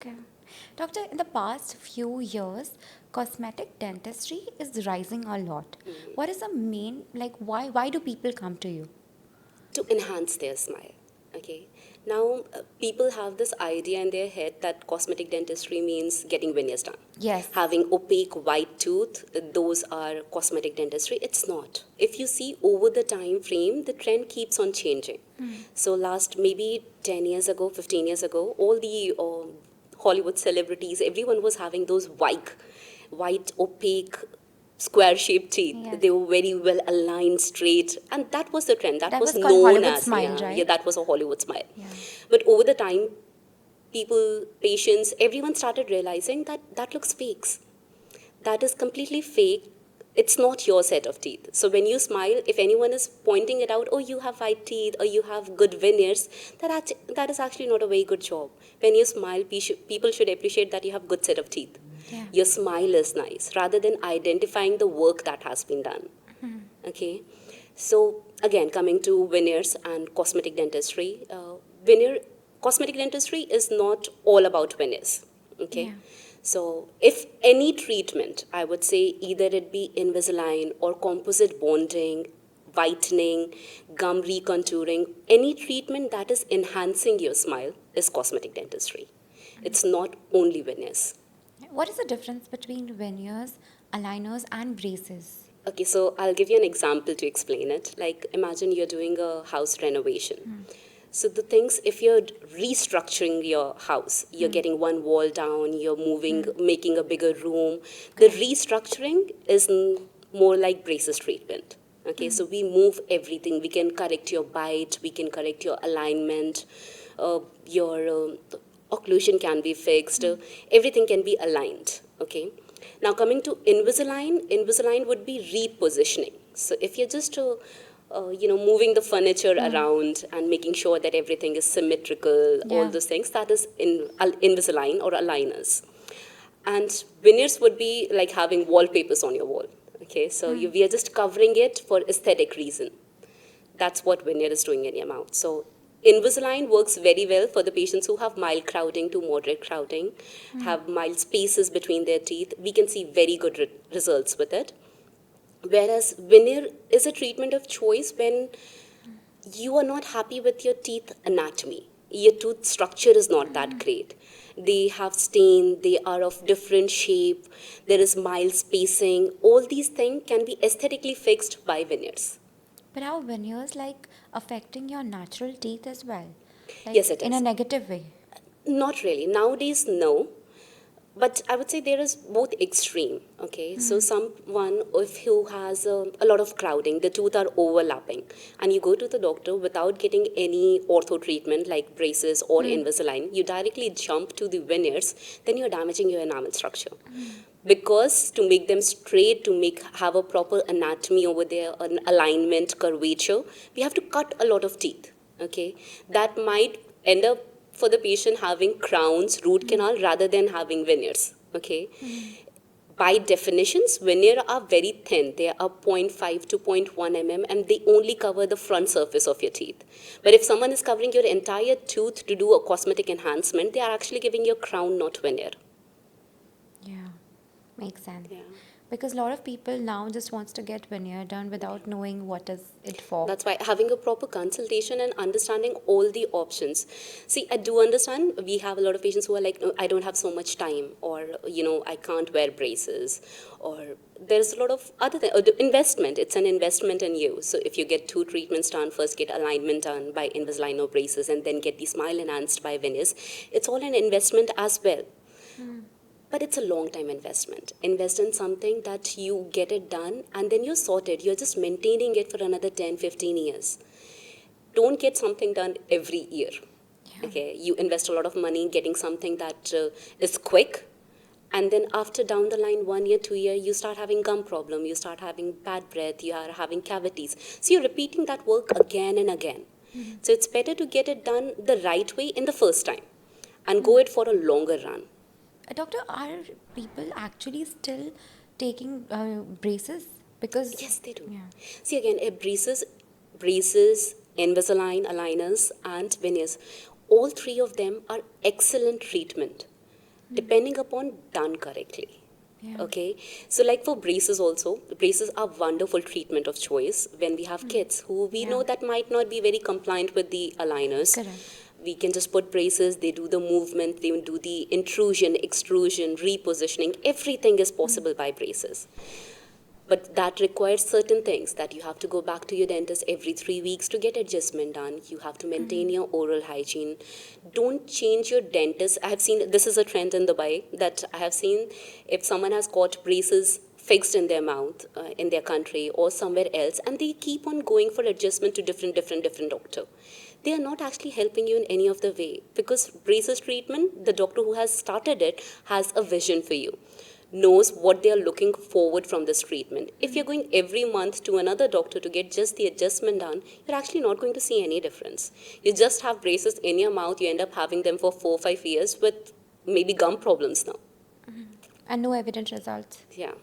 Okay. Doctor, in the past few years, cosmetic dentistry is rising a lot. What is the main, like, why do people come to you? To enhance their smile. Okay. Now, people have this idea in their head that cosmetic dentistry means getting veneers done. Yes. Having opaque white tooth, those are cosmetic dentistry. It's not. If you see over the time frame, the trend keeps on changing. So, last maybe 10 years ago, 15 years ago, all the Hollywood celebrities, everyone was having those white opaque square shaped teeth. Yes. They were very well aligned, straight, and that was the trend. That That was was called known Hollywood as, smile, yeah, right? that was a Hollywood smile. Yeah. But over the time, people, patients, everyone started realizing that that looks fake. That is completely fake. It's not your set of teeth. So when you smile, if anyone is pointing it out, oh, you have white teeth or you have good veneers, that is actually not a very good job. When you smile, people should appreciate that you have good set of teeth. Yeah. Your smile is nice, rather than identifying the work that has been done. Okay. So again, coming to veneers and cosmetic dentistry, veneer cosmetic dentistry is not all about veneers. Okay. Yeah. So if any treatment, I would say either it be Invisalign or composite bonding, whitening, gum recontouring, any treatment that is enhancing your smile is cosmetic dentistry. It's not only veneers. What is the difference between veneers, aligners, and braces? Okay, so I'll give you an example to explain it. Like, imagine you're doing a house renovation. So, the things, if you're restructuring your house, you're getting one wall down, you're moving, making a bigger room, the restructuring is more like braces treatment. Okay, so we move everything. We can correct your bite, we can correct your alignment, your occlusion can be fixed, everything can be aligned. Okay, now coming to Invisalign, Invisalign would be repositioning. So if you're just moving the furniture around and making sure that everything is symmetrical, all Yeah. those things, that is Invisalign or aligners. And veneers would be like having wallpapers on your wall. Okay, so we are just covering it for aesthetic reason. That's what veneer is doing in your mouth. So Invisalign works very well for the patients who have mild crowding to moderate crowding, have mild spaces between their teeth. We can see very good results with it. Whereas veneer is a treatment of choice when you are not happy with your teeth anatomy. Your tooth structure is not that great. They have stain, they are of different shape, there is mild spacing. All these things can be aesthetically fixed by veneers. But how veneers like affecting your natural teeth as well? Like Yes, it in a is. negative way? Not really. Nowadays, no. But I would say there is both extreme. Okay, so someone if who has a lot of crowding, the tooth are overlapping, and you go to the doctor without getting any ortho treatment like braces or Invisalign, you directly jump to the veneers, then you're damaging your enamel structure. Because to make them straight, to make have a proper anatomy over there, an alignment, curvature, we have to cut a lot of teeth. Okay, that might end up for the patient having crowns, root canal rather than having veneers. Okay, by definitions, veneer are very thin. They are zero point 0.5 to zero point 0.1 mm and they only cover the front surface of your teeth. But if someone is covering your entire tooth to do a cosmetic enhancement, they are actually giving you a crown, not veneer. Yeah, makes sense. Yeah. Because a lot of people now just wants to get veneer done without knowing what is it for. That's why having a proper consultation and understanding all the options. See, I do understand we have a lot of patients who are like, "No, I don't have so much time, or I can't wear braces, or there's a lot of other investment. It's an investment in you. So if you get two treatments done, first get alignment done by Invisalign or braces, and then get the smile enhanced by veneers, it's all an investment as well. But it's a long time investment. Invest in something that you get it done and then you're sorted. You're just maintaining it for another 10, 15 years. Don't get something done every year. Yeah. Okay, you invest a lot of money getting something that is quick, and then after down the line 1 year, 2 year, you start having gum problem, you start having bad breath, you are having cavities. So you're repeating that work again and again. So it's better to get it done the right way in the first time and go it for a longer run. Doctor, are people actually still taking braces? Because, Yes, they do. yeah. See again, braces, Invisalign, aligners, and veneers. All three of them are excellent treatment. depending upon done correctly. Yeah. Okay, so like for braces also, braces are wonderful treatment of choice when we have kids who we Yeah. know that might not be very compliant with the aligners. Correct. We can just put braces, they do the movement, they do the intrusion, extrusion, repositioning, everything is possible by braces. But that requires certain things that you have to go back to your dentist every 3 weeks to get adjustment done. You have to maintain your oral hygiene. Don't change your dentist. I have seen this is a trend in Dubai that I have seen if someone has got braces fixed in their mouth in their country or somewhere else and they keep on going for adjustment to different doctor, they are not actually helping you in any of the way because braces treatment, the doctor who has started it has a vision for you, knows what they are looking forward from this treatment. If you're going every month to another doctor to get just the adjustment done, you're actually not going to see any difference. You just have braces in your mouth, you end up having them for 4 or 5 years with maybe gum problems now. And no evident results. Yeah.